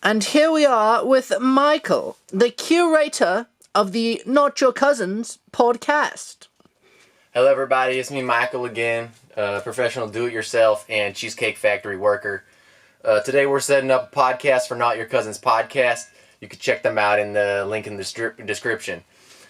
And here we are with Michael, the curator of the Not Your Cousins podcast. Hello everybody, it's me Michael again, professional do-it-yourself and Cheesecake Factory worker. Today we're setting up a podcast for Not Your Cousins podcast. You can check them out in the link in the description.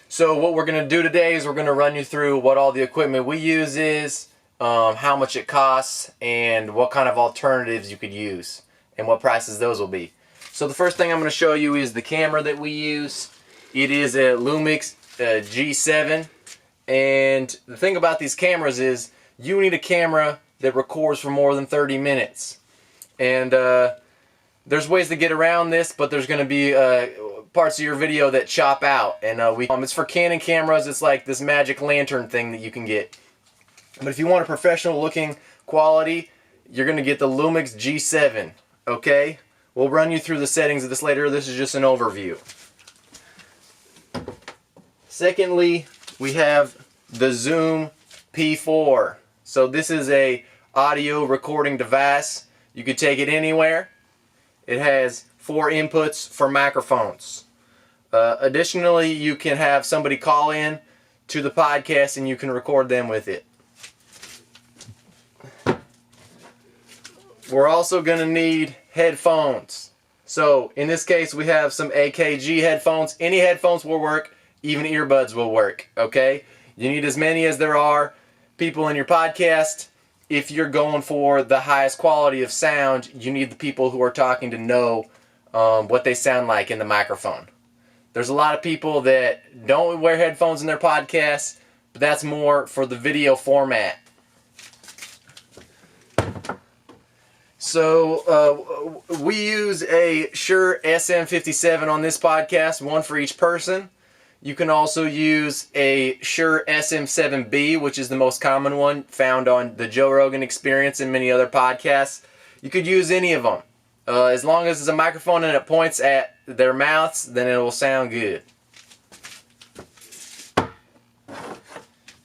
So what we're going to do today is we're going to run you through what all the equipment we use is, how much it costs, and what kind of alternatives you could use, and what prices those will be. So the first thing I'm going to show you is the camera that we use. It is a Lumix G7, and the thing about these cameras is you need a camera that records for more than 30 minutes. And there's ways to get around this, but there's going to be parts of your video that chop out. And it's for Canon cameras. It's like this magic lantern thing that you can get. But if you want a professional looking quality, you're going to get the Lumix G7. Okay? We'll run you through the settings of this later. This is just an overview. Secondly, we have the Zoom P4. So this is a audio recording device. You could take it anywhere. It has 4 inputs for microphones. Additionally, you can have somebody call in to the podcast and you can record them with it. We're also going to need headphones. So in this case we have some AKG headphones. Any headphones will work, even earbuds will work, okay? You need as many as there are people in your podcast. If you're going for the highest quality of sound, you need the people who are talking to know what they sound like in the microphone. There's a lot of people that don't wear headphones in their podcasts, but that's more for the video format. So we use a Shure SM57 on this podcast, one for each person. You can also use a Shure SM7B, which is the most common one found on the Joe Rogan Experience and many other podcasts. You could use any of them. As long as it's a microphone and it points at their mouths, then it will sound good.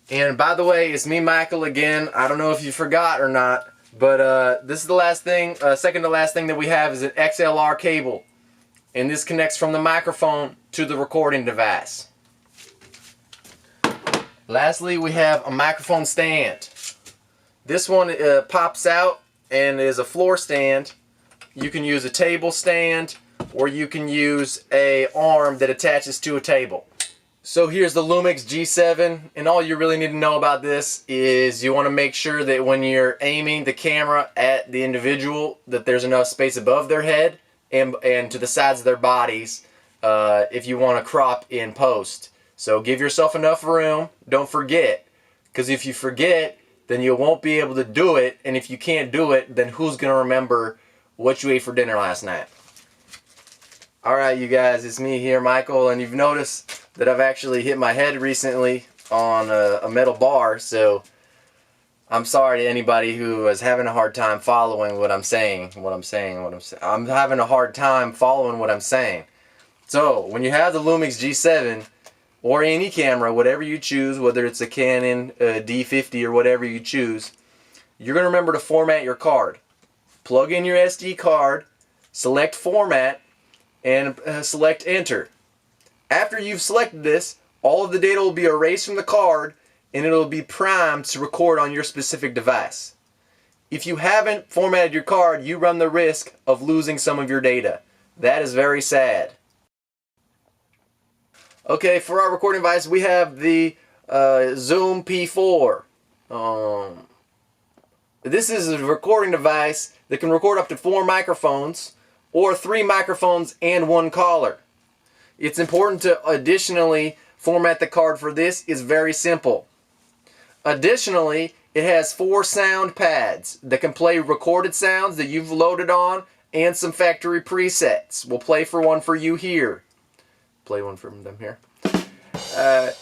And by the way, it's me, Michael, again. I don't know if you forgot or not, but this is the last thing, second to last thing that we have is an XLR cable. And this connects from the microphone to the recording device. Lastly, we have a microphone stand. This one pops out and is a floor stand. You can use a table stand, or you can use an arm that attaches to a table. So here's the Lumix G7, and all you really need to know about this is you want to make sure that when you're aiming the camera at the individual that there's enough space above their head and to the sides of their bodies if you want to crop in post. So give yourself enough room. Don't forget, because if you forget, then you won't be able to do it, and if you can't do it, then who's going to remember what you ate for dinner last night? Alright you guys, it's me here, Michael, and you've noticed that I've actually hit my head recently on a metal bar, so I'm sorry to anybody who is having a hard time following what I'm saying. I'm having a hard time following what I'm saying. So, when you have the Lumix G7, or any camera, whatever you choose, whether it's a Canon D50 or whatever you choose, you're going to remember to format your card. Plug in your SD card, select format, and select enter. After you've selected this, all of the data will be erased from the card and it'll be primed to record on your specific device. If you haven't formatted your card, you run the risk of losing some of your data. That is very sad. Okay, for our recording device, we have the Zoom P4. This is a recording device that can record up to 4 microphones or 3 microphones and 1 caller. It's important to additionally format the card for this. It's very simple. Additionally, it has 4 sound pads that can play recorded sounds that you've loaded on and some factory presets. We'll play for one for you here. Play one from them here.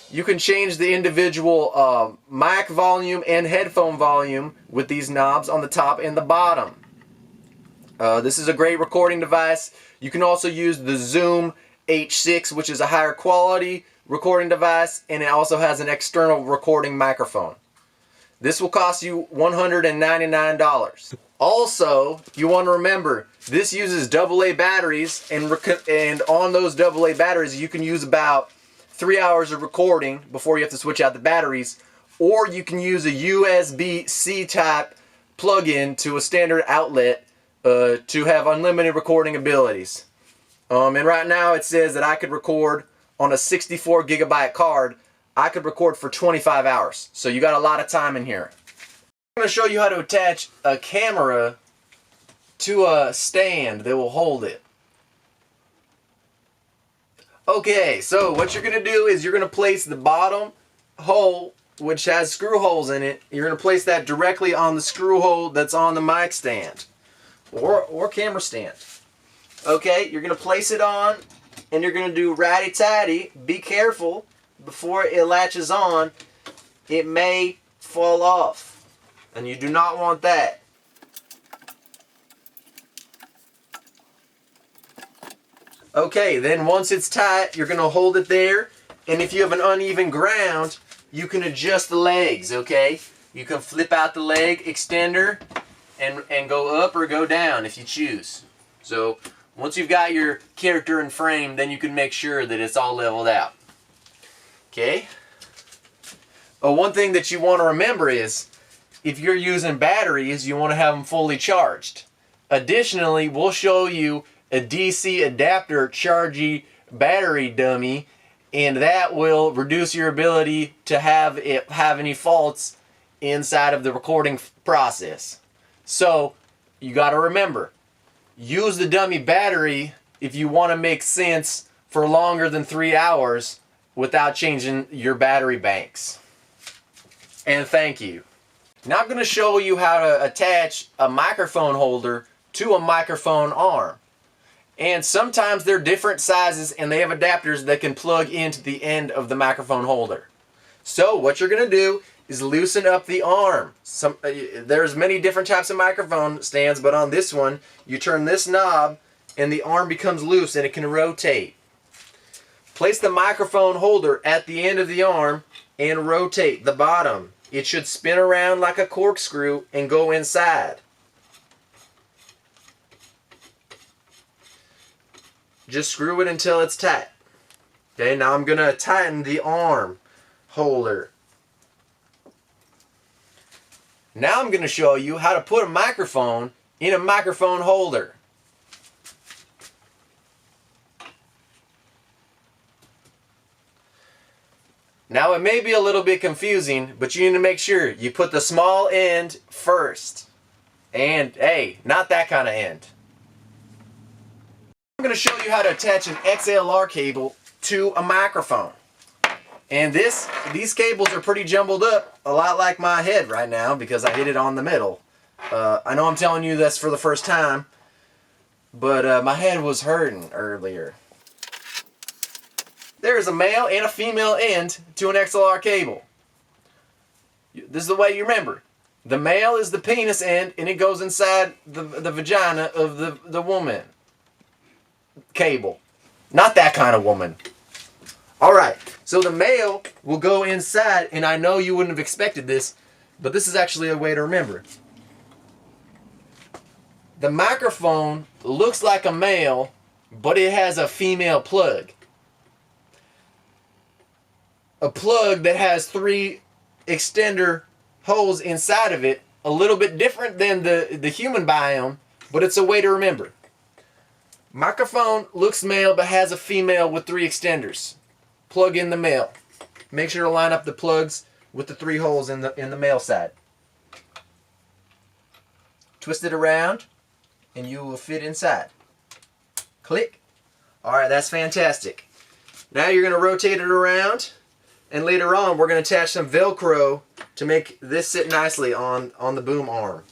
You can change the individual mic volume and headphone volume with these knobs on the top and the bottom. This is a great recording device. You can also use the Zoom H6, which is a higher quality recording device, and it also has an external recording microphone. This will cost you $199. Also, you want to remember, this uses AA batteries, and on those AA batteries, you can use about 3 hours of recording before you have to switch out the batteries, or you can use a USB-C type plug-in to a standard outlet to have unlimited recording abilities. And right now it says that I could record on a 64 gigabyte card. I could record for 25 hours. So you got a lot of time in here. I'm going to show you how to attach a camera to a stand that will hold it. Okay, so what you're going to do is you're going to place the bottom hole, which has screw holes in it. You're going to place that directly on the screw hole that's on the mic stand or camera stand. Okay, you're going to place it on, and you're going to do righty-tighty. Be careful before it latches on. It may fall off, and you do not want that. Okay, then once it's tight, you're going to hold it there, and if you have an uneven ground, you can adjust the legs, okay? You can flip out the leg extender and go up or go down if you choose. So once you've got your character in frame, then you can make sure that it's all leveled out. Okay? One thing that you want to remember is, if you're using batteries, you want to have them fully charged. Additionally, we'll show you a DC adapter charging battery dummy, and that will reduce your ability to have any faults inside of the recording process. So, you got to remember, use the dummy battery if you want to make sense for longer than 3 hours without changing your battery banks. And thank you. Now I'm going to show you how to attach a microphone holder to a microphone arm. And sometimes they're different sizes and they have adapters that can plug into the end of the microphone holder. So what you're going to do is loosen up the arm. There's many different types of microphone stands, but on this one, you turn this knob and the arm becomes loose and it can rotate. Place the microphone holder at the end of the arm and rotate the bottom. It should spin around like a corkscrew and go inside. Just screw it until it's tight. Okay, now I'm going to tighten the arm holder. Now I'm going to show you how to put a microphone in a microphone holder. Now it may be a little bit confusing, but you need to make sure you put the small end first. And hey, not that kind of end. I'm going to show you how to attach an XLR cable to a microphone. And these cables are pretty jumbled up, a lot like my head right now because I hit it on the middle. I know I'm telling you this for the first time, but my head was hurting earlier. There is a male and a female end to an XLR cable. This is the way you remember. The male is the penis end and it goes inside the vagina of the woman. Cable. Not that kind of woman. Alright, so the male will go inside, and I know you wouldn't have expected this, but this is actually a way to remember. The microphone looks like a male, but it has a female plug. A plug that has 3 extender holes inside of it, a little bit different than the human biome, but it's a way to remember. Microphone looks male but has a female with 3 extenders. Plug in the male. Make sure to line up the plugs with the 3 holes in the male side. Twist it around and you will fit inside. Click. Alright, that's fantastic. Now you're going to rotate it around, and later on we're going to attach some Velcro to make this sit nicely on the boom arm.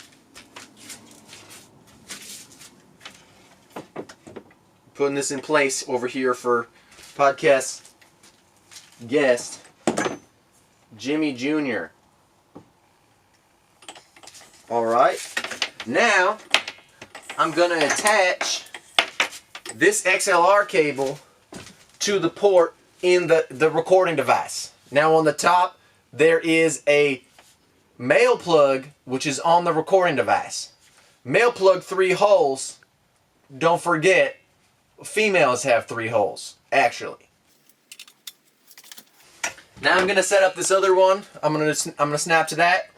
Putting this in place over here for podcast guest Jimmy Jr. Alright, now I'm going to attach this XLR cable to the port in the recording device. Now on the top there is a male plug, which is on the recording device. Male plug 3 holes. Don't forget, females have 3 holes, actually. Now I'm gonna set up this other one. I'm gonna snap to that.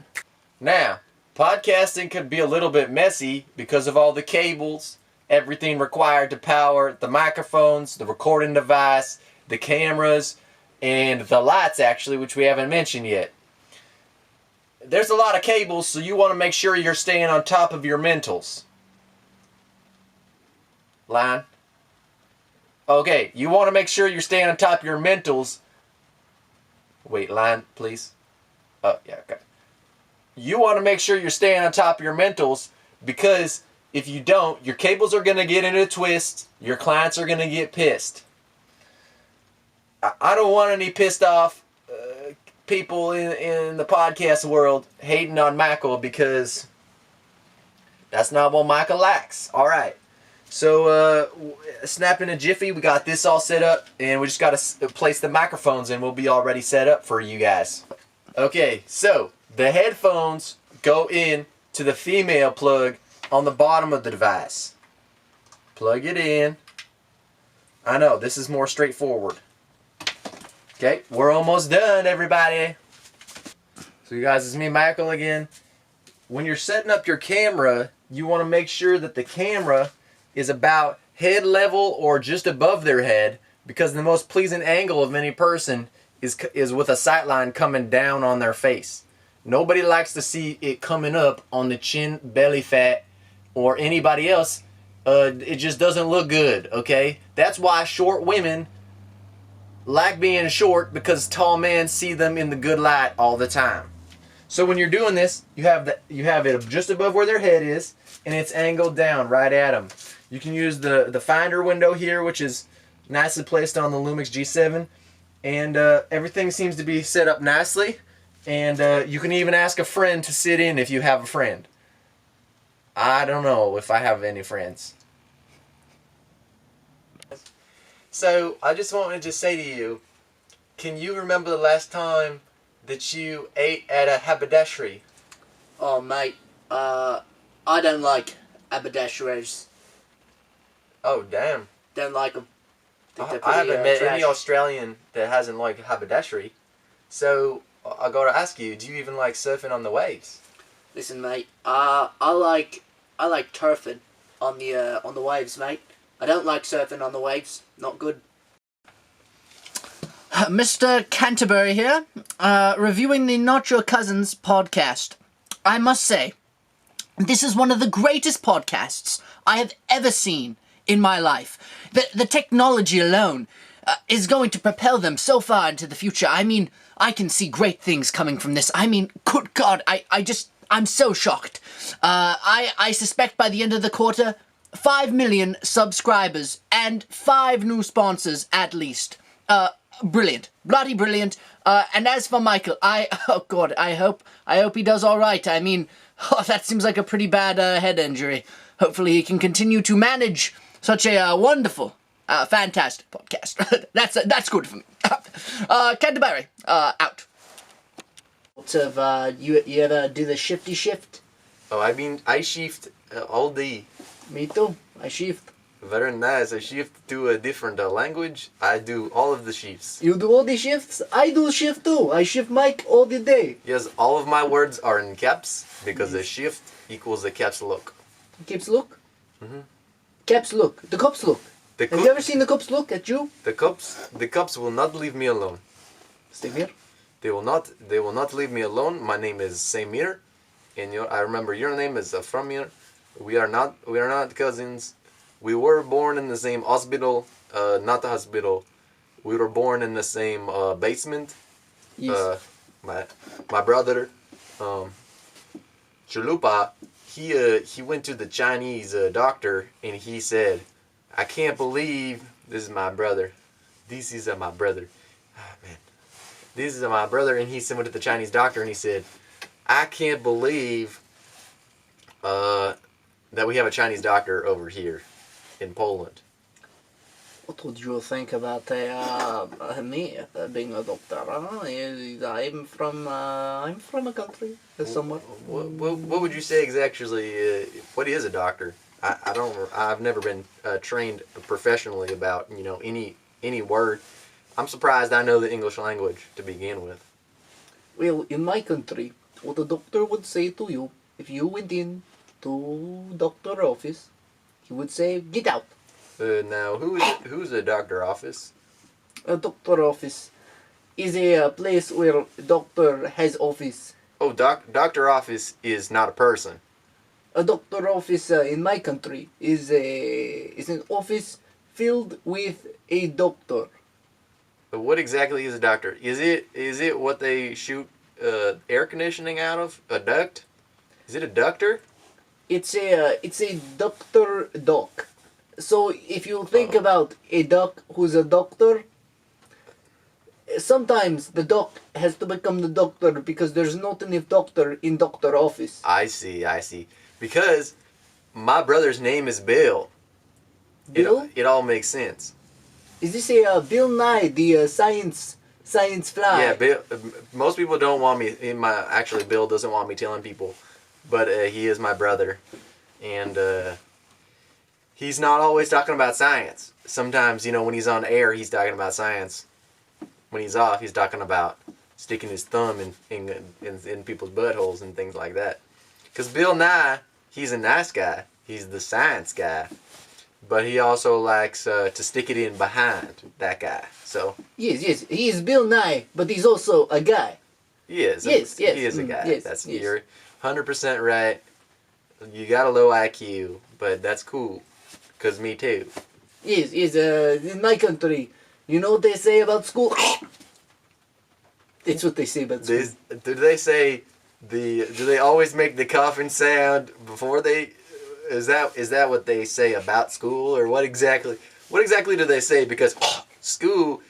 Now, podcasting could be a little bit messy because of all the cables, everything required to power the microphones, the recording device, the cameras, and the lights, actually, which we haven't mentioned yet. There's a lot of cables, so you want to make sure you're staying on top of your mentals. Line. Okay, you want to make sure you're staying on top of your mentals. Wait, line, please. Oh, yeah, okay. You want to make sure you're staying on top of your mentals, because if you don't, your cables are going to get into a twist. Your clients are going to get pissed. I don't want any pissed off people in the podcast world hating on Michael, because that's not what Michael likes. All right. So, snap in a jiffy. We got this all set up, and we just got to place the microphones, and we'll be all ready set up for you guys. Okay, so the headphones go in to the female plug on the bottom of the device. Plug it in. I know, this is more straightforward. Okay, we're almost done, everybody. So you guys, it's me, Michael, again. When you're setting up your camera, you want to make sure that the camera is about head level or just above their head, because the most pleasing angle of any person is with a sight line coming down on their face. Nobody likes to see it coming up on the chin, belly fat, or anybody else. It just doesn't look good, okay? That's why short women like being short, because tall men see them in the good light all the time. So when you're doing this, you have it just above where their head is, and it's angled down right at them. You can use the finder window here, which is nicely placed on the Lumix G7, and everything seems to be set up nicely. And you can even ask a friend to sit in if you have a friend. I don't know if I have any friends. So, I just wanted to say to you, can you remember the last time that you ate at a haberdashery? Oh, mate, I don't like haberdasheries. Oh, damn. Don't like them. I haven't met any Australian that hasn't liked haberdashery. So, I gotta ask you, do you even like surfing on the waves? Listen, mate, I like turfing on the waves, mate. I don't like surfing on the waves. Not good. Mr. Canterbury here, reviewing the Not Your Cousins podcast. I must say, this is one of the greatest podcasts I have ever seen in my life. The technology alone is going to propel them so far into the future. I mean, I can see great things coming from this. I mean, good God, I'm so shocked. I suspect by the end of the quarter, 5 million subscribers and 5 new sponsors at least. Brilliant. Bloody brilliant. And as for Michael, oh God, I hope he does all right. I mean, that seems like a pretty bad head injury. Hopefully he can continue to manage such a wonderful, fantastic podcast. That's good for me. Canterbury, out. You ever do the shifty shift? Oh, I mean, I shift all day. Me too. I shift. Very nice. I shift to a different language. I do all of the shifts. You do all the shifts? I do shift too. I shift mic all the day. Yes, all of my words are in caps, because the shift equals the caps look. Caps look? Mm-hmm. Caps look. The cops look. Have you ever seen the cops look at you? The cops will not leave me alone. Samir? They will not leave me alone. My name is Samir, and I remember your name is Framir. We are not cousins. We were born in the same hospital, not the hospital. We were born in the same basement. Yes. My brother, Chalupa, he went to the Chinese doctor, and he said, "I can't believe this is my brother. This is my brother. Ah, man. This is my brother." And he went to the Chinese doctor, and he said, "I can't believe that we have a Chinese doctor over here in Poland." What would you think about me being a doctor? I'm from a country somewhat. What would you say exactly? What is a doctor? I don't. I've never been trained professionally about any word. I'm surprised I know the English language to begin with. Well, in my country, what a doctor would say to you if you went in to doctor office, he would say, "Get out." Now, who's the doctor office? A doctor office is a place where doctor has office. Oh, doctor office is not a person. A doctor office in my country is an office filled with a doctor. But what exactly is a doctor? Is it what they shoot air conditioning out of? A duct? Is it a ductor? It's a doctor doc. So if you think about a doc who's a doctor, sometimes the doc has to become the doctor because there's not enough doctor in doctor office. I see. Because my brother's name is Bill. Bill? It all makes sense. Is this a Bill Nye, the science fly? Yeah, Bill. Most people don't want me. Actually, Bill doesn't want me telling people, but he is my brother, and he's not always talking about science. Sometimes, when he's on air, he's talking about science. When he's off, he's talking about sticking his thumb in people's buttholes and things like that. Because Bill Nye, he's a nice guy. He's the science guy. But he also likes to stick it in behind that guy. So Yes. He is Bill Nye, but he's also a guy. he is. Yes. He is a guy. Yes. You're 100% right. You got a low IQ, but that's cool. Because me too. Yes. In my country, you know what they say about school? It's what they say about school. Do they say do they always make the coughing sound before they? Is that what they say about school, or what exactly do they say? Because school,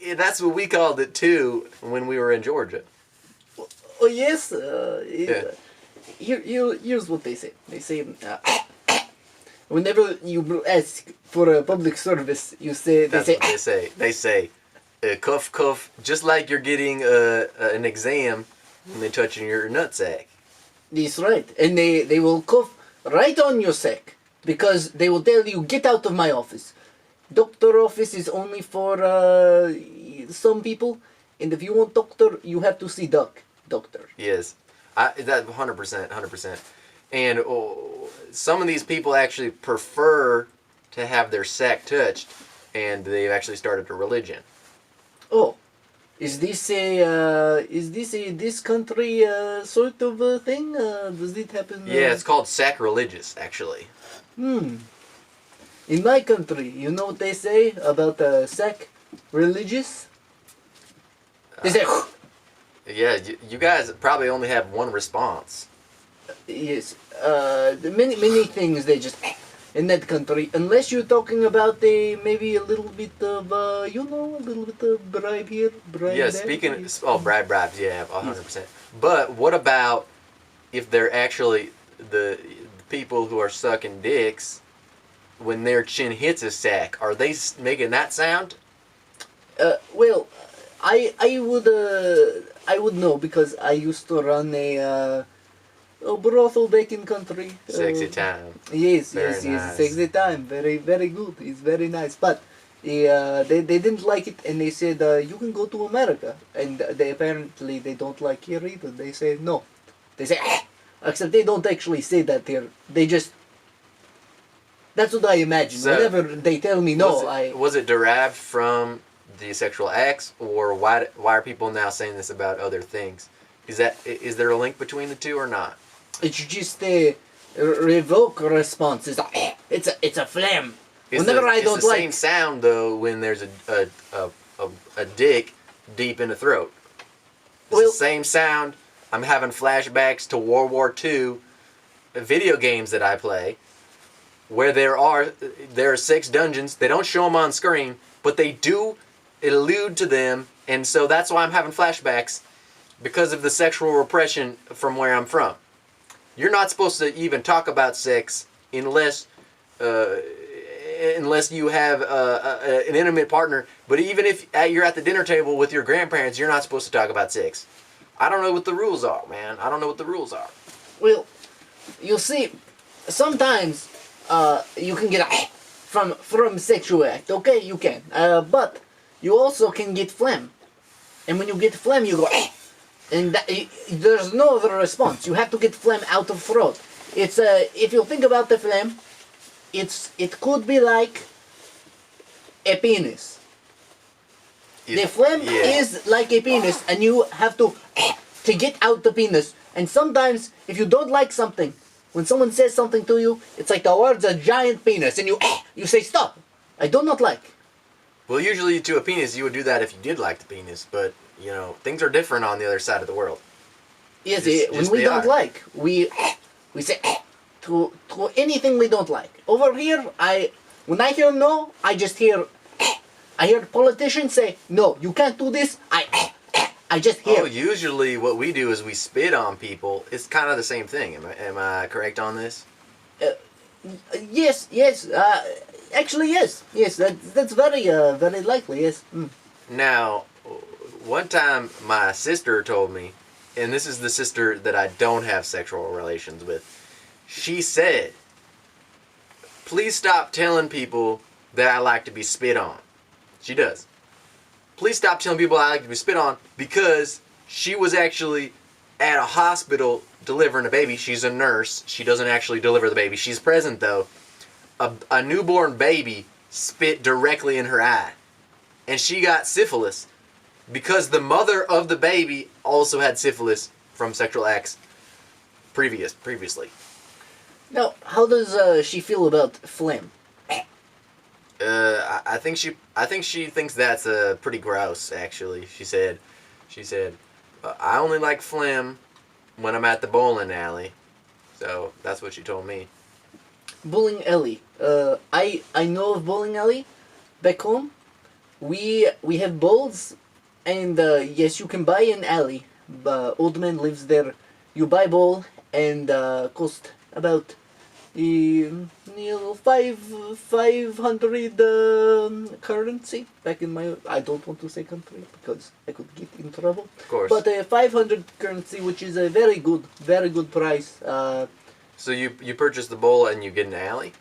that's what we called it too when we were in Georgia. Oh yes. Yeah. Here's what they say. They say whenever you ask for a public service, you say That's what they say. They say, cough, just like you're getting an exam when they're touching your nutsack. That's right, and they will cough right on your sack because they will tell you, "Get out of my office." Doctor office is only for some people, and if you want doctor, you have to see doctor. Yes, that 100%. And some of these people actually prefer to have their sack touched, and they've actually started a religion. Oh, is this this country sort of a thing? Does it happen? Yeah, it's called sacrilegious, actually. In my country, you know what they say about sacrilegious? They say. Yeah, you guys probably only have one response. Yes, many things they just in that country, unless you're talking about maybe a little bit of a little bit of bribe here, bribe Yeah, there. bribes, yeah, 100%. But what about if they're actually the people who are sucking dicks when their chin hits a sack? Are they making that sound? Well, I would know because I used to run a brothel back in country. Sexy time. Yes, Very yes, nice. sexy time. Very, very good. It's very nice. But they didn't like it, and they said you can go to America, and they apparently they don't like here either. They say no. They say except they don't actually say that here. They just. That's what I imagine. So, Whenever they tell me no, was it derived from the sexual acts, or why are people now saying this about other things? Is there a link between the two or not? It's just a revoke response. It's a phlegm. Whenever I don't it's the like same sound though when there's a dick deep in the throat. It's Well- the same sound. I'm having flashbacks to World War II video games that I play, where there are sex dungeons. They don't show them on screen, but they do allude to them, and so that's why I'm having flashbacks because of the sexual repression from where I'm from. You're not supposed to even talk about sex unless unless you have an intimate partner. But even if you're at the dinner table with your grandparents, you're not supposed to talk about sex. I don't know what the rules are, man. I don't know what the rules are. Well, you see, sometimes you can get from sexual act. Okay, you can. But you also can get phlegm. And when you get phlegm, you go and there's no other response. You have to get phlegm out of throat. It's if you think about the phlegm, it could be like a penis. The phlegm is like a penis, and you have to get out the penis. And sometimes, if you don't like something, when someone says something to you, it's like the words a giant penis, and you say stop. I do not like. Well, usually to a penis, you would do that if you did like the penis, but things are different on the other side of the world. Yes, when we don't like, we say to anything we don't like. Over here, when I hear no, I just hear. I hear politicians say no, you can't do this. I just hear. Oh, usually what we do is we spit on people. It's kind of the same thing. Am I correct on this? Yes. Actually, yes. That's very likely. Yes. Mm. Now, one time my sister told me, and this is the sister that I don't have sexual relations with. She said, "Please stop telling people that I like to be spit on." She does. Please stop telling people I like to be spit on, because she was actually at a hospital delivering a baby. She's a nurse. She doesn't actually deliver the baby. She's present, though. A newborn baby spit directly in her eye. And she got syphilis because the mother of the baby also had syphilis from sexual acts previously. Now, how does she feel about phlegm? I think she thinks that's pretty gross. Actually, she said, I only like phlegm when I'm at the bowling alley. So that's what she told me. Bowling alley. I know of bowling alley. Back home, we have bowls, and yes, you can buy an alley. Old man lives there. You buy bowl and cost about 500 currency back in my. I don't want to say country because I could get in trouble. Of course. But 500 currency, which is a very good price. So you purchase the bowl and you get an alley?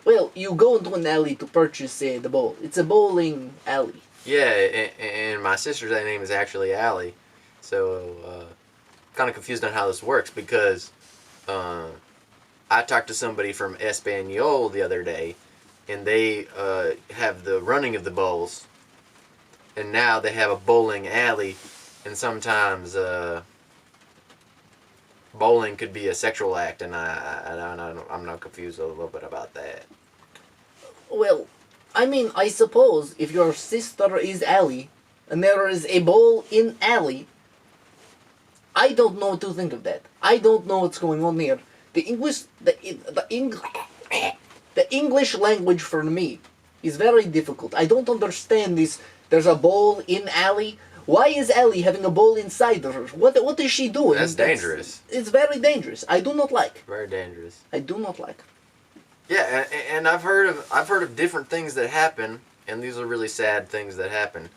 Well, you go into an alley to purchase the bowl. It's a bowling alley. Yeah, and my sister's name is actually Allie. So, kind of confused on how this works because I talked to somebody from Espanol the other day, and they have the running of the bowls, and now they have a bowling alley, and sometimes bowling could be a sexual act, and I'm not confused a little bit about that. Well, I mean, I suppose if your sister is Allie, and there is a bowl in Alley, I don't know what to think of that. I don't know what's going on here. The English language for me is very difficult. I don't understand this. There's a bowl in Alley. Why is Ellie having a bowl inside her? What is she doing? That's dangerous. It's very dangerous. I do not like. Very dangerous. I do not like. Yeah, and I've heard of different things that happen, and these are really sad things that happen.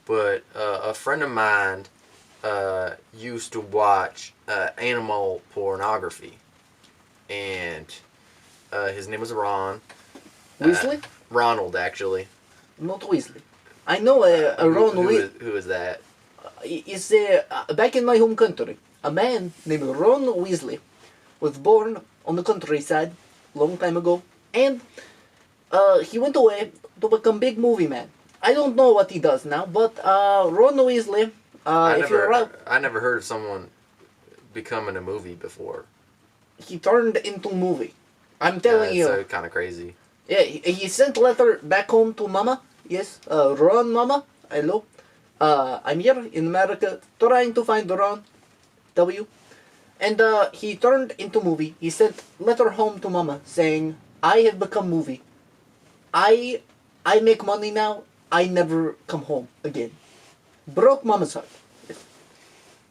But a friend of mine used to watch animal pornography, and his name was Ron. Weasley? Ronald, actually. Not Weasley. I know a Ron Weasley. Who is that? Is back in my home country, a man named Ron Weasley was born on the countryside long time ago, and he went away to become big movie man. I don't know what he does now, but Ron Weasley. I never heard of someone becoming a movie before. He turned into movie. I'm telling you. That's kind of crazy. Yeah, he sent letter back home to Mama. Yes, Ron, Mama. Hello. I'm here in America trying to find Ron W. And he turned into movie. He sent letter home to Mama saying, I have become movie. I make money now. I never come home again. Broke Mama's heart.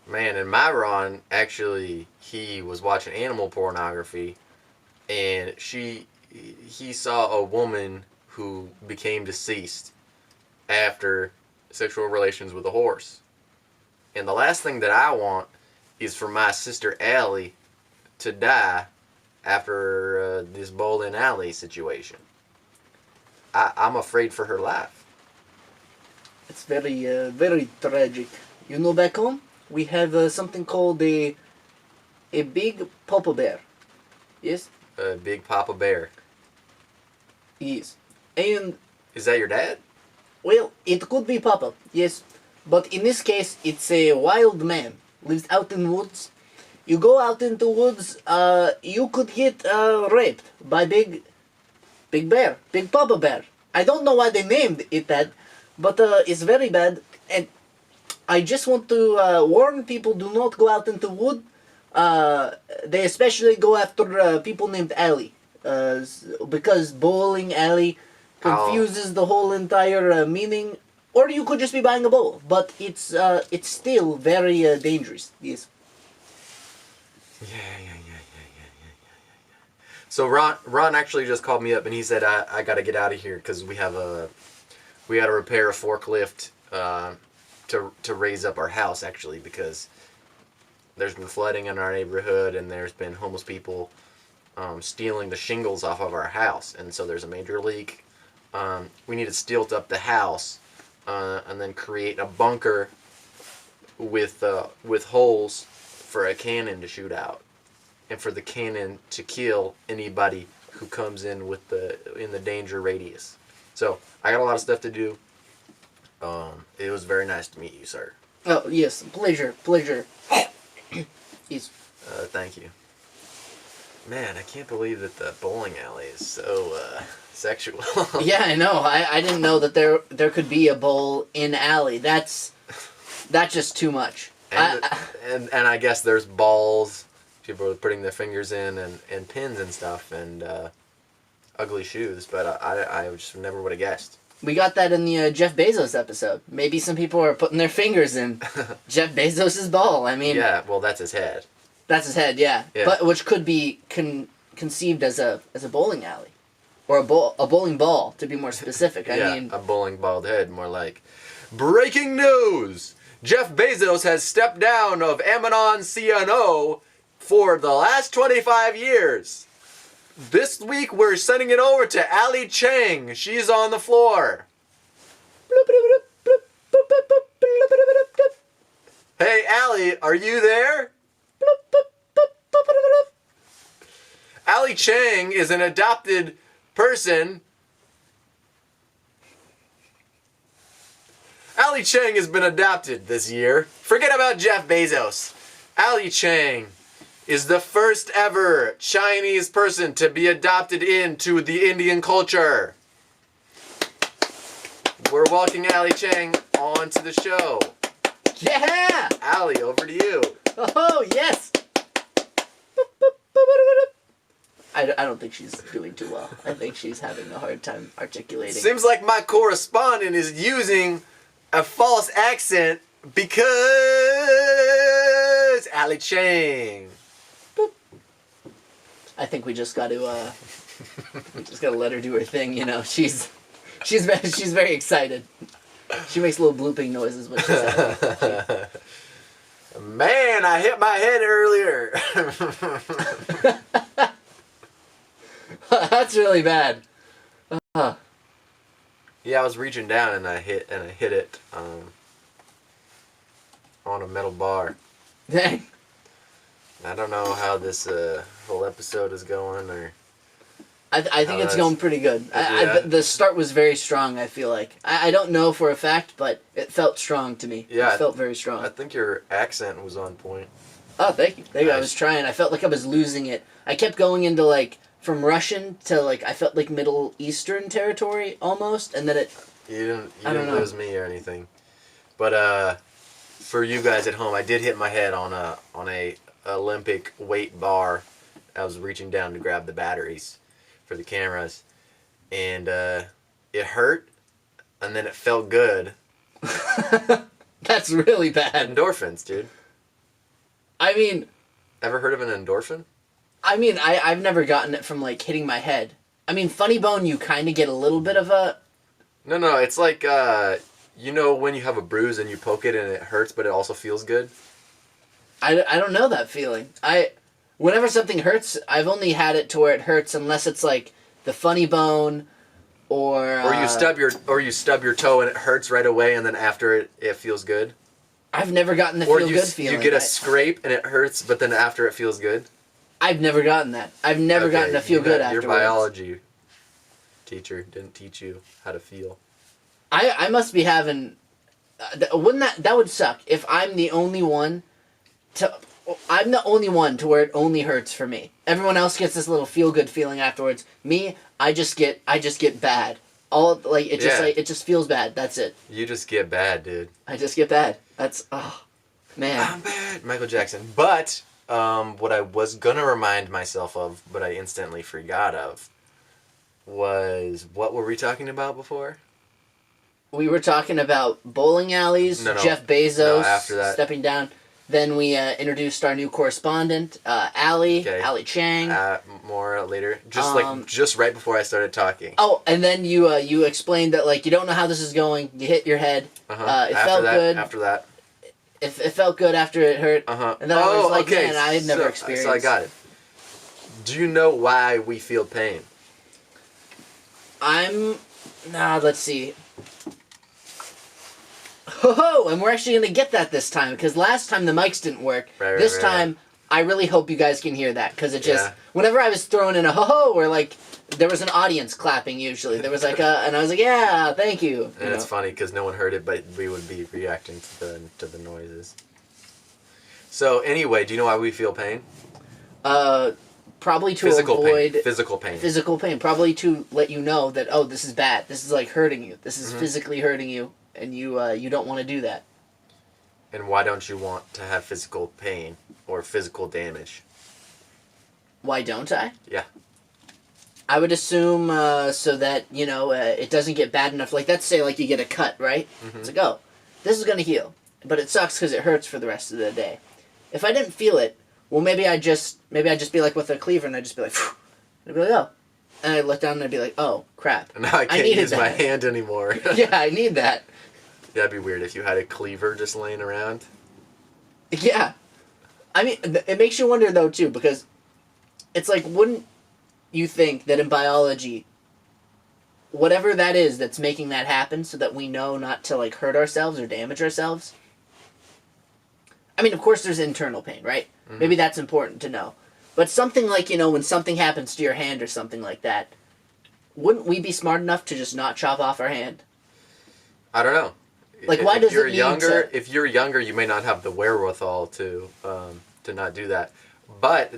Man, and my Ron, actually, he was watching animal pornography, and he saw a woman who became deceased after sexual relations with a horse. And the last thing that I want is for my sister Allie to die after this bowling alley situation. I'm afraid for her life. It's very tragic. You know, back home, we have something called a big papa bear. Yes? A big Papa Bear. Yes. And, Is that your dad? well, it could be Papa, yes. But in this case, it's a wild man. Lives out in woods. You go out into woods, you could get raped by big bear, big Papa Bear. I don't know why they named it that, but it's very bad. And I just want to warn people: do not go out into wood. They especially go after people named Allie, because bowling alley confuses the whole entire meaning. Or you could just be buying a bowl, but it's still very dangerous. Yes. Yeah. So Ron actually just called me up and he said I got to get out of here because we got to repair a forklift to raise up our house actually, because there's been flooding in our neighborhood and there's been homeless people stealing the shingles off of our house, and so there's a major leak. We need to stilt up the house and then create a bunker with holes for a cannon to shoot out, and for the cannon to kill anybody who comes in in the danger radius. So I got a lot of stuff to do. It was very nice to meet you, sir. Oh yes, pleasure. Yes. Thank you. Man, I can't believe that the bowling alley is so sexual. Yeah, I know. I didn't know that there could be a bowl in alley. That's just too much. And I guess there's balls. People are putting their fingers in and pins and stuff and ugly shoes. But I just never would have guessed. We got that in the Jeff Bezos episode. Maybe some people are putting their fingers in Jeff Bezos' ball. I mean, yeah. Well, that's his head. That's his head, yeah. But which could be conceived as a bowling alley, or a bowling ball, to be more specific. I mean, a bowling bald head, more like. Breaking news! Jeff Bezos has stepped down of Amanon CNO for the last 25 years. This week we're sending it over to Ali Chang. She's on the floor. Hey, Ali, are you there? Ali Chang is an adopted person. Ali Chang has been adopted this year. Forget about Jeff Bezos. Ali Chang is the first ever Chinese person to be adopted into the Indian culture. We're welcoming Ali Chang onto the show. yeah! Ali, over to you. Oh, yes! I don't think she's doing too well. I think she's having a hard time articulating. Seems like my correspondent is using a false accent because Ali Chang. I think we just got to let her do her thing. You know, she's very excited. She makes little blooping noises when she's happy. Man, I hit my head earlier. That's really bad. Yeah, I was reaching down and I hit it on a metal bar. Dang. I don't know how this whole episode is going, or I think it's going pretty good. Yeah. The start was very strong, I feel like. I don't know for a fact, but it felt strong to me. Yeah, It felt very strong. I think your accent was on point. Oh, thank you. Nice. I Nice. was trying. I felt like I was losing it. I kept going into, like, from Russian to, like, I felt like Middle Eastern territory, almost, and then it... You I don't didn't know. lose me or anything. But for you guys at home, I did hit my head on a Olympic weight bar. I was reaching down to grab the batteries for the cameras, and it hurt, and then it felt good. That's really bad. Endorphins, dude. I mean, Ever heard of an endorphin? I've never gotten it from, like, hitting my head. I mean, funny bone, you kind of get a little bit of a... No, it's like, you know when you have a bruise and you poke it and it hurts, but it also feels good? I don't know that feeling. Whenever something hurts, I've only had it to where it hurts unless it's like the funny bone or... Or you stub your toe and it hurts right away, and then after it feels good? I've never gotten the feel-good feeling. Or you get a scrape and it hurts, but then after it feels good? I've never gotten that. I've never gotten to feel good afterwards. Your biology teacher didn't teach you how to feel. I must be having... wouldn't that would suck if I'm the only one to... I'm the only one to where it only hurts for me. Everyone else gets this little feel-good feeling afterwards. Me, I just get bad. It just feels bad. That's it. You just get bad, dude. I just get bad. That's... Oh, man. I'm bad. Michael Jackson. But... what I was gonna remind myself of, but I instantly forgot of, was what were we talking about before? We were talking about bowling alleys, Jeff Bezos after that. Stepping down. Then we introduced our new correspondent, Allie, Allie Chang. More later, just right before I started talking. Oh, and then you explained that like you don't know how this is going. You hit your head. It felt good. After that. It felt good after it hurt. And then I was like, man, I had never experienced. So I got it. Do you know why we feel pain? Let's see. Ho-ho! And we're actually going to get that this time, because last time the mics didn't work. This time, I really hope you guys can hear that, because it just... Whenever I was throwing in a ho-ho, or like... There was an audience clapping, usually. There was like a... And I was like, yeah, thank you. And it's funny, because no one heard it, but we would be reacting to the noises. So, anyway, do you know why we feel pain? Probably to avoid... Physical pain. Physical pain. Probably to let you know that, oh, this is bad. This is, like, hurting you. This is physically hurting you. And you don't want to do that. And why don't you want to have physical pain or physical damage? Why don't I? Yeah. I would assume so that, it doesn't get bad enough. Like, let's say, like, you get a cut, right? It's like, oh, this is going to heal. But it sucks because it hurts for the rest of the day. If I didn't feel it, well, maybe I'd just be like with a cleaver and I'd just be like, phew. And I'd be like, oh. And I'd look down and I'd be like, oh, crap. And now I can't use my hand anymore. Yeah, I need that. That'd be weird if you had a cleaver just laying around. Yeah. I mean, it makes you wonder, though, too, because it's like, wouldn't you think that in biology, whatever that is that's making that happen so that we know not to, like, hurt ourselves or damage ourselves? I mean, of course there's internal pain, right? Maybe that's important to know. But something like, when something happens to your hand or something like that, wouldn't we be smart enough to just not chop off our hand? I don't know. Like, why does it need to... If you're younger, you may not have the wherewithal to not do that. But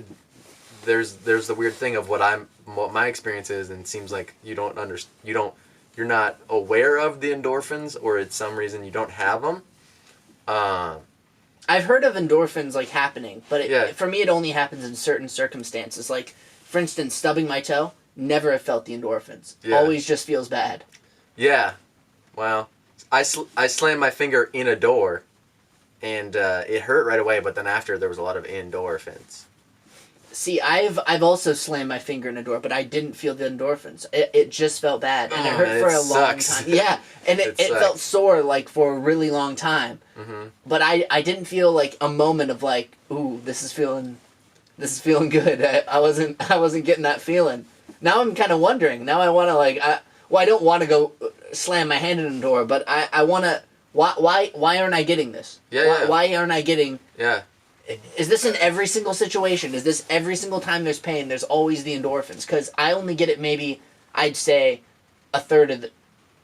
there's the weird thing of what my experience is, and it seems like you're not aware of the endorphins, or it's some reason you don't have them. I've heard of endorphins like happening, but for me it only happens in certain circumstances. Like, for instance, stubbing my toe, never have felt the endorphins. Yeah. Always just feels bad. Yeah. Well, I slammed my finger in a door, and it hurt right away, but then after there was a lot of endorphins. See, I've also slammed my finger in a door, but I didn't feel the endorphins. It just felt bad, and it hurt for a long time. Yeah, and it felt sore, like, for a really long time. But I didn't feel, like, a moment of, like, ooh, this is feeling good. I wasn't getting that feeling. Now I'm kind of wondering. Now I want to, like, I don't want to go slam my hand in a door, but I want to... Why aren't I getting this? Why aren't I getting... Yeah. Is this in every single situation? Is this every single time there's pain, there's always the endorphins? Because I only get it maybe, I'd say, a third of the...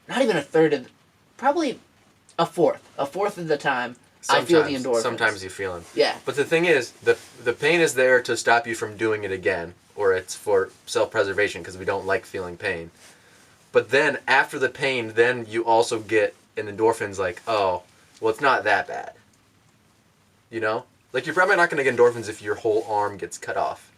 Not even a third of... Probably a fourth. A fourth of the time, I feel the endorphins. Sometimes you feel them. Yeah. But the thing is, the pain is there to stop you from doing it again. Or it's for self-preservation, because we don't like feeling pain. But then, after the pain, then you also get an endorphins like, oh, well, it's not that bad. You know? Like, you're probably not going to get endorphins if your whole arm gets cut off,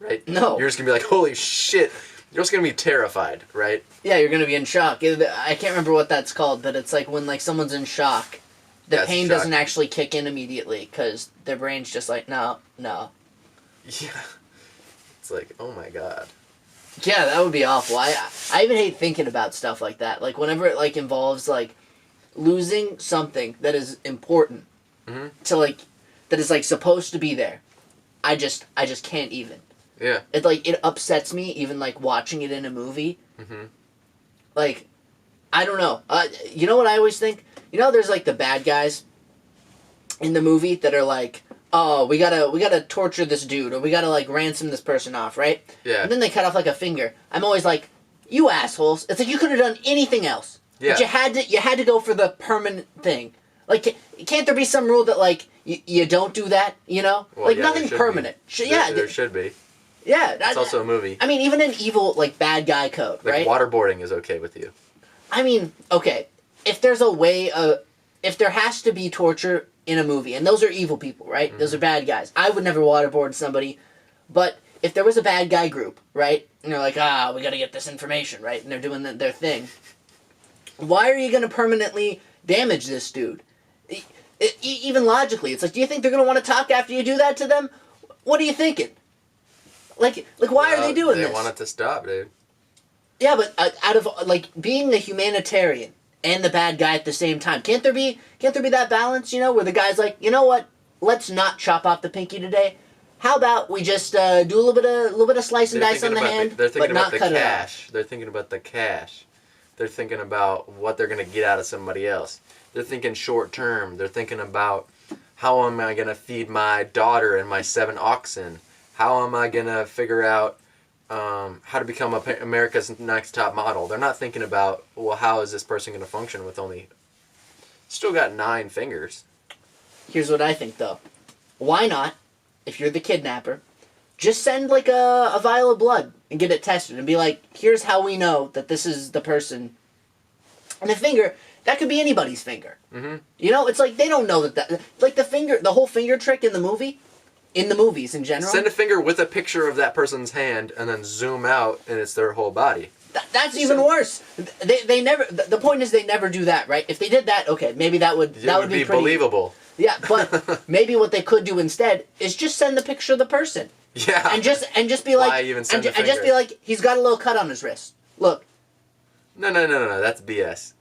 right? No. You're just going to be like, holy shit. You're just going to be terrified, right? Yeah, you're going to be in shock. I can't remember what that's called, but it's like when, like, someone's in shock, the pain doesn't actually kick in immediately because their brain's just like, no. Yeah. It's like, oh my god. Yeah, that would be awful. I even hate thinking about stuff like that. Like whenever it like involves like losing something that is important to like that is like supposed to be there. I just can't even. Yeah. It upsets me even like watching it in a movie. Like I don't know. You know what I always think? You know, there's like the bad guys in the movie that are like, oh, we gotta torture this dude, or we gotta like ransom this person off, right? Yeah. And then they cut off like a finger. I'm always like, you assholes! It's like you could have done anything else, Yeah. but you had to go for the permanent thing. Like, can't there be some rule that like you don't do that? You know, Well, like yeah, nothing there should permanent. be. There should be. Yeah, It's also a movie. I mean, even an evil like bad guy code, Like right? waterboarding is okay with you. I mean, okay, if there's a way if there has to be torture in a movie, and those are evil people, right? Those are bad guys. I would never waterboard somebody, but if there was a bad guy group, right? And they're like, we gotta get this information, right? And they're doing their thing. Why are you gonna permanently damage this dude? Even logically, it's like, do you think they're gonna want to talk after you do that to them? What are you thinking? Like, why are they doing this? They want it to stop, dude. Yeah, but out of like being the humanitarian and the bad guy at the same time, can't there be that balance? You know, where the guy's like, you know what? Let's not chop off the pinky today. How about we just do a little bit of slice and dice on the hand, but not cut it off? They're thinking about the cash. They're thinking about what they're gonna get out of somebody else. They're thinking short term. They're thinking about how am I gonna feed my daughter and my 7 oxen. How am I gonna figure out how to become America's next top model? They're not thinking about, well, how is this person gonna function with only still got 9 fingers? Here's what I think though. Why not, if you're the kidnapper, just send like a vial of blood and get it tested and be like, here's how we know that this is the person. And the finger, that could be anybody's finger. You know, it's like they don't know that like the whole finger trick in the movie. In the movies, in general. Send a finger with a picture of that person's hand, and then zoom out, and it's their whole body. That's even worse. They never. The point is, they never do that, right? If they did that, okay, maybe that would be pretty believable. Yeah, but maybe what they could do instead is just send the picture of the person. Yeah. And just be like, Why even send the and just be like, he's got a little cut on his wrist. Look. No. That's BS.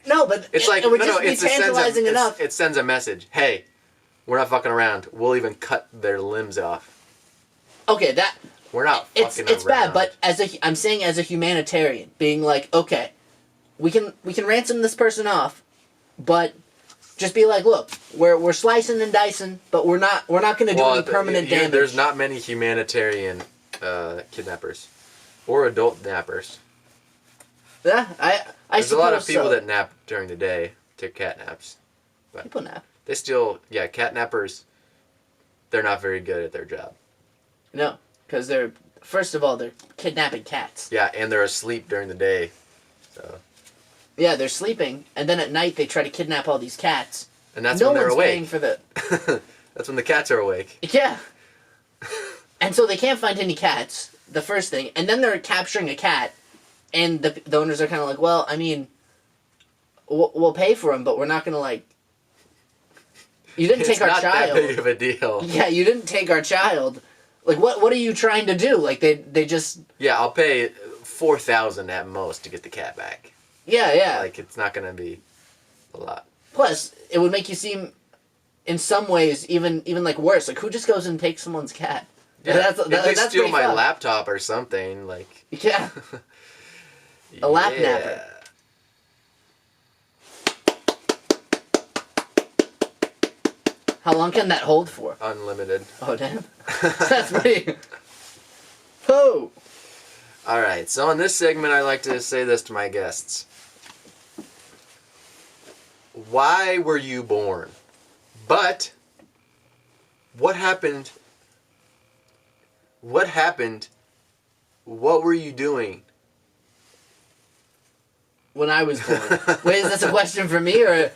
No, but it's like it would just be tantalizing enough. It sends a message. Hey. We're not fucking around. We'll even cut their limbs off. Okay, we're not fucking around. It's bad, but I'm saying as a humanitarian, being like, okay, we can ransom this person off, but just be like, look, we're slicing and dicing, but we're not going to do any permanent damage. There's not many humanitarian kidnappers or adult nappers. Yeah, I There's a lot of people that nap during the day, take cat naps. But people nap. They still, cat nappers, they're not very good at their job. No, because first of all, they're kidnapping cats. Yeah, and they're asleep during the day. So. Yeah, they're sleeping, and then at night they try to kidnap all these cats. And that's when they're awake. Paying for the... That's when the cats are awake. Yeah. And so they can't find any cats, the first thing, and then they're capturing a cat, and the owners are kind of like, well, I mean, we'll pay for him, but we're not going to, like... You didn't take our child. It's not that big of a deal. Yeah, you didn't take our child. Like, what are you trying to do? Like, they just... Yeah, I'll pay $4,000 at most to get the cat back. Yeah. Like, it's not going to be a lot. Plus, it would make you seem, in some ways, even like worse. Like, who just goes and takes someone's cat? Yeah, if they steal my laptop or something, like... Yeah. A lap napper. How long can that hold for? Unlimited. Oh, damn. That's pretty... Oh! Alright, so in this segment, I like to say this to my guests. Why were you born? But, what happened? What happened? What were you doing? When I was born. Wait, is this a question for me or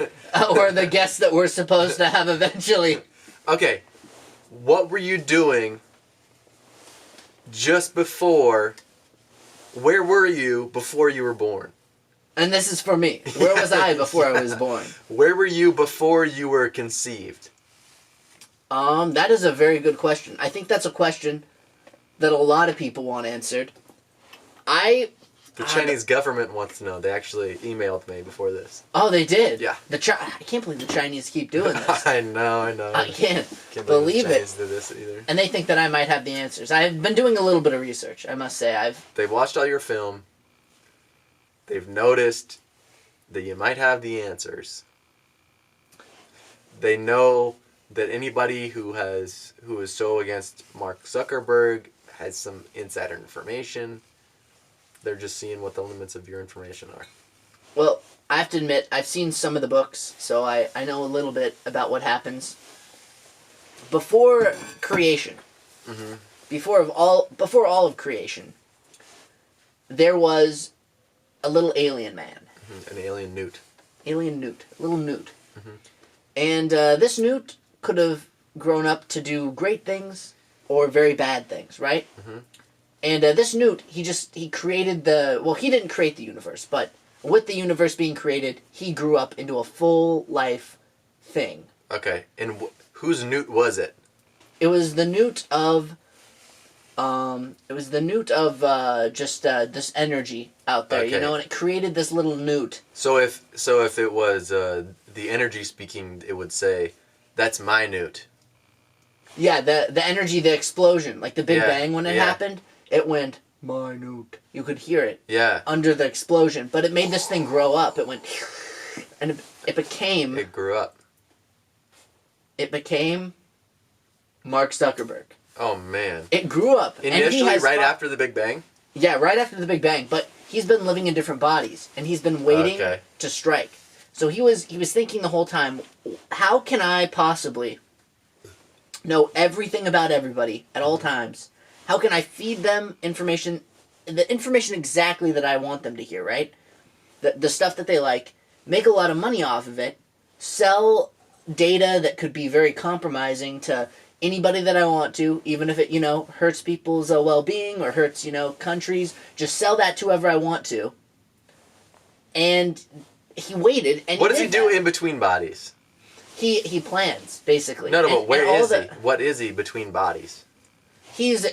the guests that we're supposed to have eventually? Okay. What were you doing just before... Where were you before you were born? And this is for me. Where was I before I was born? Where were you before you were conceived? That is a very good question. I think that's a question that a lot of people want answered. The Chinese government wants to know. They actually emailed me before this. Oh, they did? Yeah. I can't believe the Chinese keep doing this. I know. I can't believe believe the Chinese it. did this either. And they think that I might have the answers. I've been doing a little bit of research, I must say. They've watched all your film. They've noticed that you might have the answers. They know that anybody who is so against Mark Zuckerberg has some insider information. They're just seeing what the limits of your information are. Well, I have to admit, I've seen some of the books, so I know a little bit about what happens. Before creation, before all of creation, there was a little alien man. An alien newt. Alien newt. A little newt. And this newt could have grown up to do great things or very bad things, right? And this newt, he created he didn't create the universe, but with the universe being created, he grew up into a full life thing. Okay, and whose newt was it? It was the newt of, this energy out there, Okay. and it created this little newt. So if it was the energy speaking, it would say, "That's my newt." Yeah, the energy, the explosion, like the Big Yeah, Bang when it yeah. happened, it went, my newt. You could hear it Yeah. under the explosion, but it made this thing grow up. It went, and it became... It grew up. It became Mark Zuckerberg. Oh, man. It grew up. Initially, right after the Big Bang? Yeah, right after the Big Bang, but he's been living in different bodies, and he's been waiting to strike. So he was thinking the whole time, how can I possibly know everything about everybody at all times? How can I feed them information, the information exactly that I want them to hear, right? The stuff that they like, make a lot of money off of it, sell data that could be very compromising to anybody that I want to, even if it, hurts people's well-being or hurts, countries, just sell that to whoever I want to. And he waited, and what does he do in between bodies? He plans, basically. No, but where is he? What is he between bodies? He's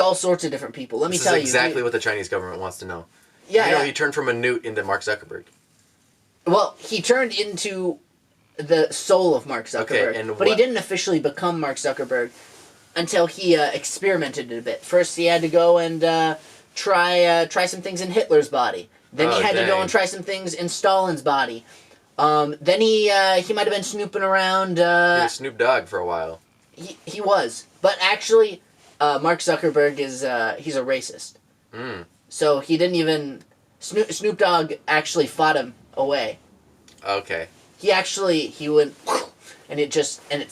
all sorts of different people. Let me tell you. This is exactly what the Chinese government wants to know. Yeah, he turned from a newt into Mark Zuckerberg. Well, he turned into the soul of Mark Zuckerberg, but he didn't officially become Mark Zuckerberg until he experimented a bit. First, he had to go and try some things in Hitler's body. Then he had to go and try some things in Stalin's body. Then he might have been snooping around. He was Snoop Dogg for a while. He was, but actually, Mark Zuckerberg is he's a racist. So he didn't even Snoop Dogg actually fought him away. Okay. He went and it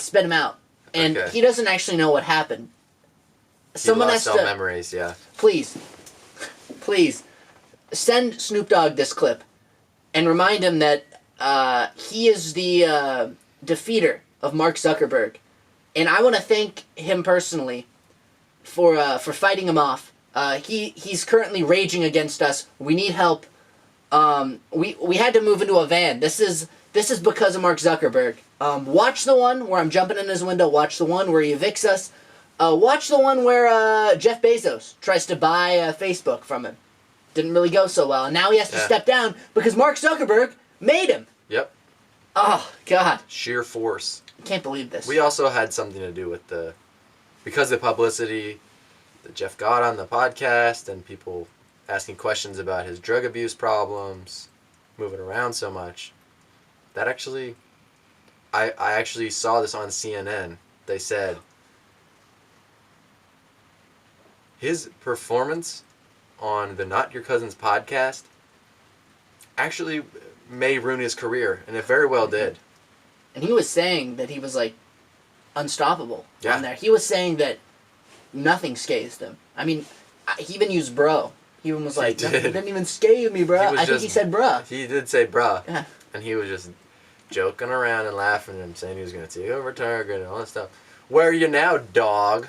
spit him out, and he doesn't actually know what happened. Someone lost has to memories, yeah. Please send Snoop Dogg this clip and remind him that he is the defeater of Mark Zuckerberg, and I want to thank him personally for fighting him off. He's currently raging against us. We need help. We had to move into a van. This is because of Mark Zuckerberg. Watch the one where I'm jumping in his window. Watch the one where he evicts us. Watch the one where Jeff Bezos tries to buy Facebook from him. Didn't really go so well, and now he has to step down because Mark Zuckerberg made him. Yep. Oh, God. Sheer force. I can't believe this. We also had something to do with because of the publicity that Jeff got on the podcast and people asking questions about his drug abuse problems, moving around so much. That actually, I actually saw this on CNN. They said his performance on the Not Your Cousin's podcast actually may ruin his career, and it very well did. And he was saying that he was, unstoppable on there. He was saying that nothing scathed him. I mean, he even used bro. He even was like, nothing didn't even scathe me, bro. I think he said bruh. He did say bruh. Yeah. And he was just joking around and laughing and saying he was going to take over Target and all that stuff. Where are you now, dog?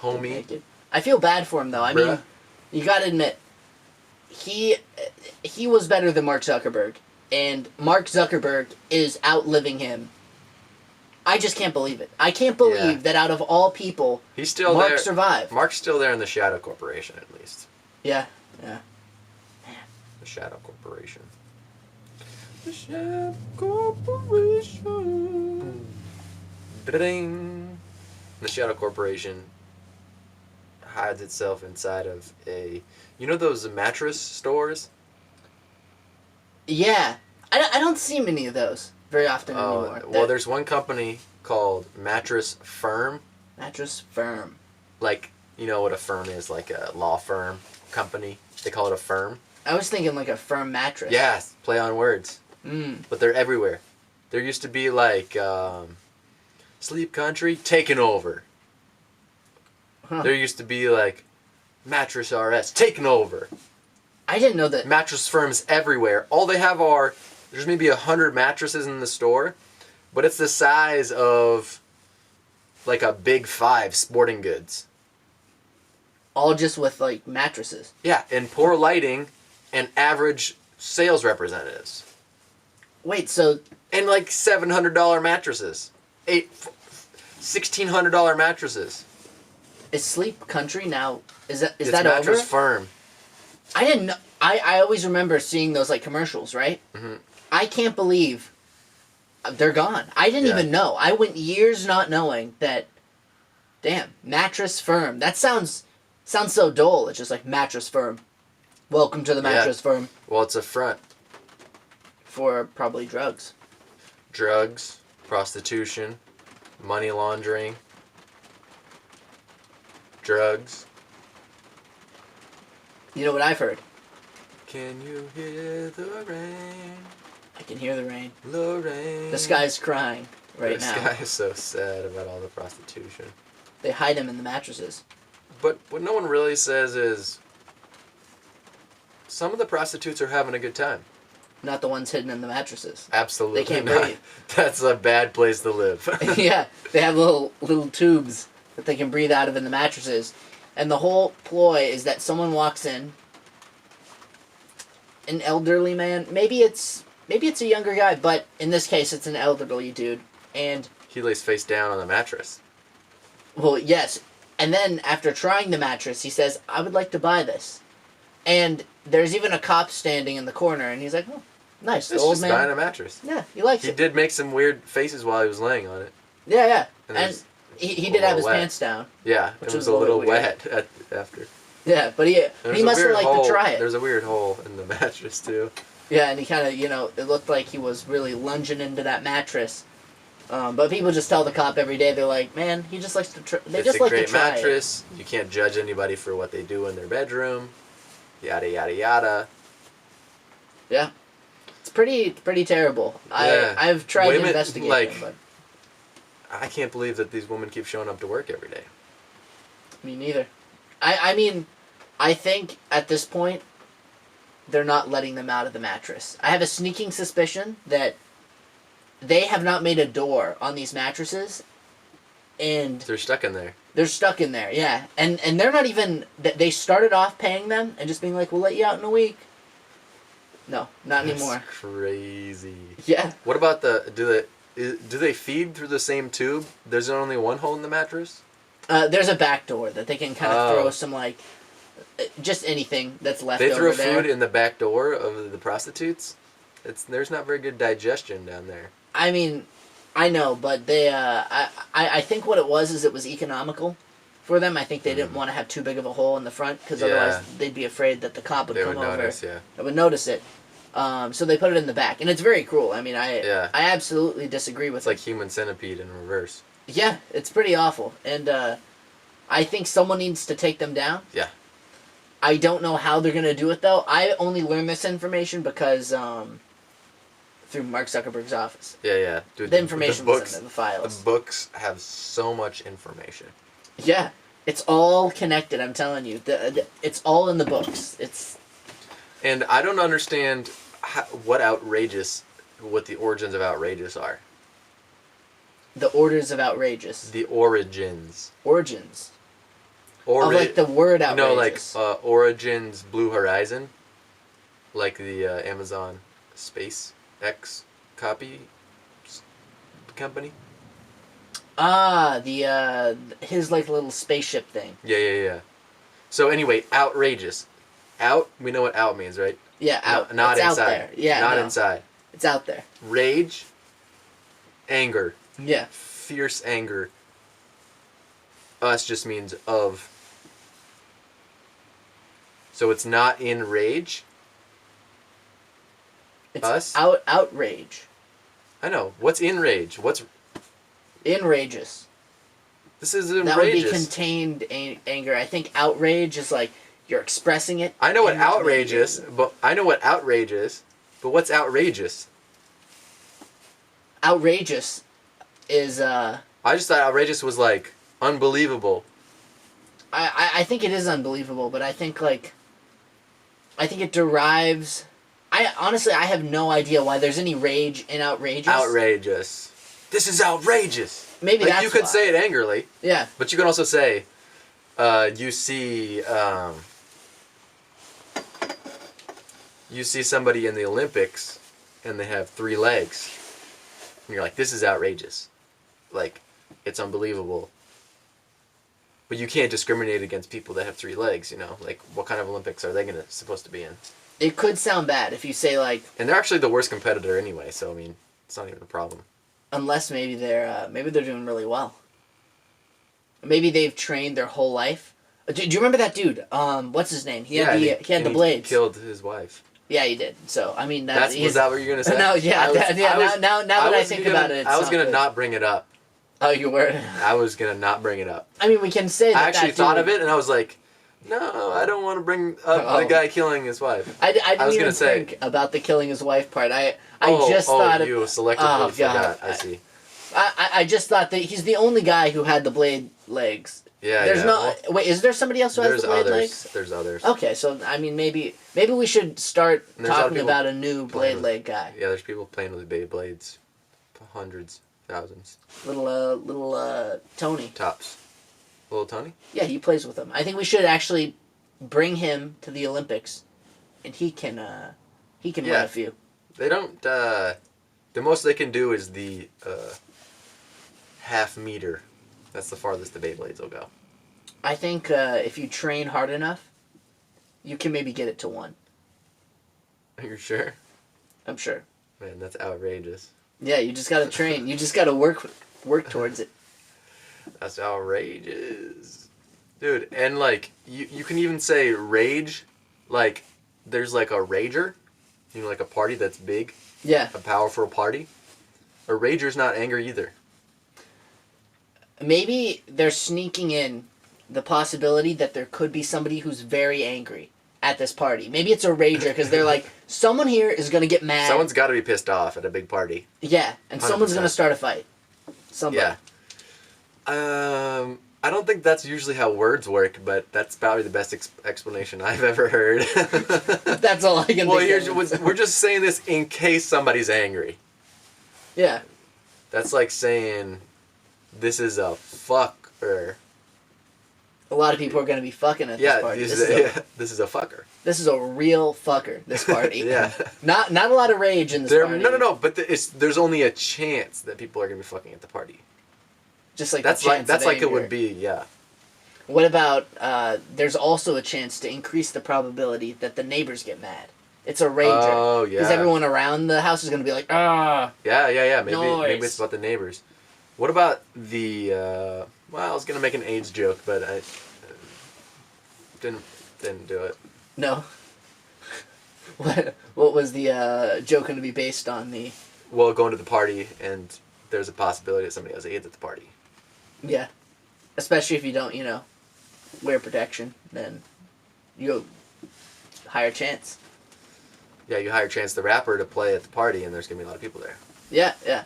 Homie. I feel bad for him, though. I mean, you got to admit, he was better than Mark Zuckerberg. And Mark Zuckerberg is outliving him. I just can't believe it. I can't believe that out of all people, He's still Mark there. survived. Mark's still there in the Shadow Corporation, at least. Yeah. Yeah. The Shadow Corporation. The Shadow Corporation. Ding. The Shadow Corporation hides itself inside of those mattress stores? Yeah. I don't see many of those very often anymore. Well, there's one company called Mattress Firm. Mattress Firm. Like, you know what a firm is, like a law firm company. They call it a firm. I was thinking like a firm mattress. Yes, play on words. But they're everywhere. There used to be like Sleep Country taken over. Huh. There used to be like Mattress RS taken over. I didn't know that. Mattress firms everywhere. All they have there's maybe 100 mattresses in the store, but it's the size of like a Big Five sporting goods. All just with like mattresses. Yeah, and poor lighting and average sales representatives. Wait, so... And like $700 mattresses. $1,600 mattresses. Is Sleep Country now... Is that It's over? Mattress Firm. I didn't know... I always remember seeing those like commercials, right? Mm-hmm. I can't believe they're gone. I didn't even know. I went years not knowing that... Damn, Mattress Firm. That sounds so dull. It's just like Mattress Firm. Welcome to the Mattress Firm. Well, it's a front. For probably drugs. Drugs, prostitution, money laundering, drugs. You know what I've heard? Can you hear the rain? I can hear the rain. The rain. The sky's crying right now. The sky is so sad about all the prostitution. They hide them in the mattresses. But what no one really says is some of the prostitutes are having a good time. Not the ones hidden in the mattresses. Absolutely They can't not. breathe. That's a bad place to live. Yeah, they have little tubes that they can breathe out of in the mattresses. And the whole ploy is that someone walks in, an elderly man, maybe it's a younger guy, but in this case it's an elderly dude, and He lays face down on the mattress. well, yes. And then after trying the mattress, he says, "I would like to buy this." And there's even a cop standing in the corner, and he's like, "Oh, nice." It's The old just man, buying a mattress. yeah, he likes He it. did make some weird faces while he was laying on it. Yeah, yeah. And And it's he a did have little his wet. pants down. Yeah, Which it was was a little weird. wet after. Yeah, but he must have liked to try it. There's a weird hole in the mattress too. Yeah, and he kind of, it looked like he was really lunging into that mattress. But people just tell the cop every day, they're like, man, he just likes to try. They It's just a like to great try mattress. You can't judge anybody for what they do in their bedroom. Yada yada yada. it. Yeah. It's pretty terrible. Yeah. I've tried Women, to investigate like- them, but I can't believe that these women keep showing up to work every day. me neither. I mean, I think at this point, they're not letting them out of the mattress. I have a sneaking suspicion that they have not made a door on these mattresses, and They're stuck in there. they're stuck in there, yeah. And they're not even... They started off paying them and just being like, we'll let you out in a week. No, not anymore. That's crazy. Yeah. What about do they feed through the same tube? There's only one hole in the mattress? There's a back door that they can kind of Oh. throw some, like... Just anything that's left They throw over there. food in the back door of the prostitutes? There's not very good digestion down there. I mean, I know, but they... I think what it was is it was economical for them. I think they didn't want to have too big of a hole in the front, because otherwise they'd be afraid that the cop would They come would over. notice, yeah. They would notice it. So they put it in the back. And it's very cruel. I mean, I absolutely disagree with It's like Human Centipede in reverse. Yeah, it's pretty awful. And I think someone needs to take them down. Yeah. I don't know how they're going to do it, though. I only learned this information because through Mark Zuckerberg's office. Yeah. Dude, The information was in the files. The books have so much information. Yeah, it's all connected, I'm telling you. It's all in the books. And I don't understand what the origins of outrageous are. The orders of outrageous. The origins. Origins. Of, like, the word outrageous. Origins Blue Horizon. Like the Amazon SpaceX copy company. Ah, his, like, little spaceship thing. Yeah. So anyway, outrageous. Out. We know what out means, right? Yeah, out. Not it's inside. out there. Yeah, Not no. inside. It's out there. Rage. Anger. Yeah. Fierce anger. Us just means of. So it's not in rage. It's Us? outrage. I know. What's in rage? What's Enrageous. this is enrageous. That would be contained anger. I think outrage is like you're expressing it. I know what and- outrageous, but I know what outrage is. But what's outrageous? Outrageous is I just thought outrageous was like unbelievable. I think it is unbelievable, but I think it derives. I honestly have no idea why there's any rage in outrageous. Outrageous. This is outrageous. Maybe like that's you could why. say it angrily, Yeah. but you can also say, you see somebody in the Olympics, and they have 3 legs, and you're like, this is outrageous, like, it's unbelievable. But you can't discriminate against people that have 3 legs, you know, like what kind of Olympics are they supposed to be in? It could sound bad if you say like. And they're actually the worst competitor anyway, so I mean, it's not even a problem. Unless maybe they're doing really well. Maybe they've trained their whole life. Do you remember that dude? What's his name? He had the blades. He killed his wife. Yeah, he did. So I mean, Was that what you're gonna say? No, yeah, now that I think about it, I was gonna not bring it up. Oh, you were. I was gonna not bring it up. I mean, we can say that. I actually thought of it, and I was like, no, I don't want to bring up the guy killing his wife. I didn't was even gonna say think about the killing his wife part. I just thought you selectively forgot. I see. I just thought that he's the only guy who had the blade legs. Yeah, There's yeah. no wait. Is there somebody else who has the blade legs? There's others. Okay, so I mean, maybe we should start talking about a new blade leg guy. Yeah, there's people playing with Beyblades, hundreds, thousands. Little Tony. Tops. Little Tony? Yeah, he plays with them. I think we should actually bring him to the Olympics, and he can run a few. They don't. The most they can do is the half meter. That's the farthest the Beyblades will go. I think if you train hard enough, you can maybe get it to 1. Are you sure? I'm sure. Man, that's outrageous. Yeah, you just gotta train. You just gotta work towards it. That's outrageous. Dude, and like, you can even say rage, like, there's like a rager, you know, like a party that's big. Yeah. A powerful party. A rager's not anger either. Maybe they're sneaking in the possibility that there could be somebody who's very angry at this party. Maybe it's a rager because they're like, someone here is gonna get mad. Someone's got to be pissed off at a big party. Yeah, and 100%. someone's gonna start a fight. Somebody. Yeah. I don't think that's usually how words work, but that's probably the best explanation I've ever heard. That's all I can think of. We're just saying this in case somebody's angry. Yeah. That's like saying, this is a fucker. A lot of people are going to be fucking at this party. This is a fucker. This is a real fucker, this party. Yeah. Not a lot of rage in this party. No, but there's only a chance that people are going to be fucking at the party. Just like that's the chance that's of like anger. it would be, yeah. What about, there's also a chance to increase the probability that the neighbors get mad. It's a rager. Oh, yeah. Because everyone around the house is going to be like, ah. Yeah. Maybe Noise. it's about the neighbors. What about the, well, I was going to make an AIDS joke, but I didn't do it. No. What was the joke going to be based on? Well, going to the party, and there's a possibility that somebody has AIDS at the party. Yeah. Especially if you don't, wear protection, then you have higher chance. Yeah, you hire Chance the Rapper to play at the party, and there's going to be a lot of people there. Yeah.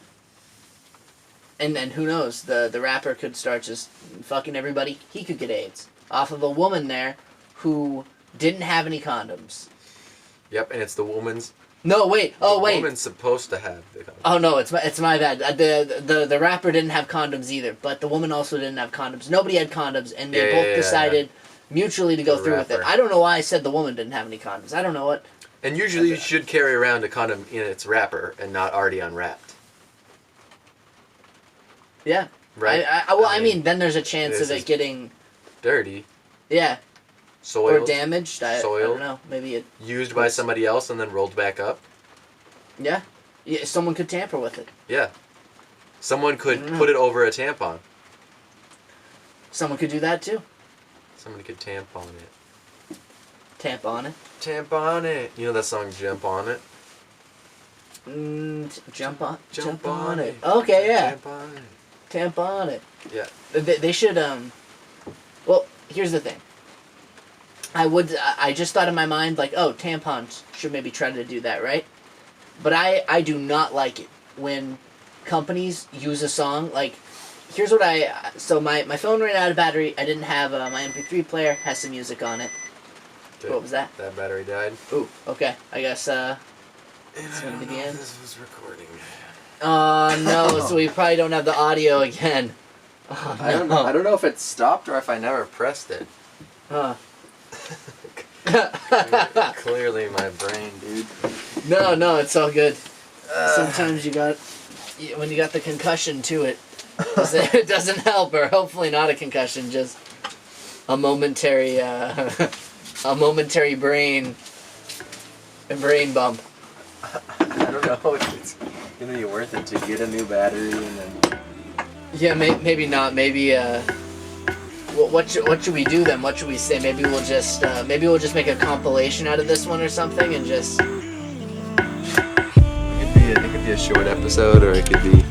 And then who knows? The rapper could start just fucking everybody. He could get AIDS off of a woman there who didn't have any condoms. Yep, and it's the woman's... No, wait. Oh, wait. The woman's supposed to have the condoms. Oh, no, it's my bad. The rapper didn't have condoms either, but the woman also didn't have condoms. Nobody had condoms, and they both decided mutually to go through with it. I don't know why I said the woman didn't have any condoms. I don't know what... And usually you should carry around a condom in its wrapper and not already unwrapped. Yeah. Right? I mean, then there's a chance of it getting... dirty. Yeah. Soiled. Or damaged. I Soiled. don't know. Maybe it. Used by somebody else and then rolled back up. Yeah. Yeah. Someone could tamper with it. Yeah. Someone could put it over a tampon. Someone could do that too. Somebody could tampon it. Tamp on it. Tampon it. You know that song, Jump On It? Jump on. Jump on it. Okay, yeah. Tamp on it. Tamp on it. Yeah. They should. Well, here's the thing. I just thought in my mind, like, oh, tampons should maybe try to do that, right? But I do not like it when companies use a song, like, here's what so my phone ran out of battery, I didn't have, my MP3 player has some music on it. Okay. What was that? That battery died. Ooh, okay, I guess, And it's I gonna don't be know the if end. this was recording. Oh, no, so we probably don't have the audio again. Oh, no. I don't know if it stopped or if I never pressed it. Huh. Clearly my brain, dude. No, it's all good. Sometimes when you got the concussion to it, it doesn't help, or hopefully not a concussion, just a momentary brain bump. I don't know if it's gonna be worth it to get a new battery and then. Yeah, maybe not. Maybe what should we do then? What should we say? Maybe we'll just make a compilation out of this one or something, and just. It could be a short episode, or it could be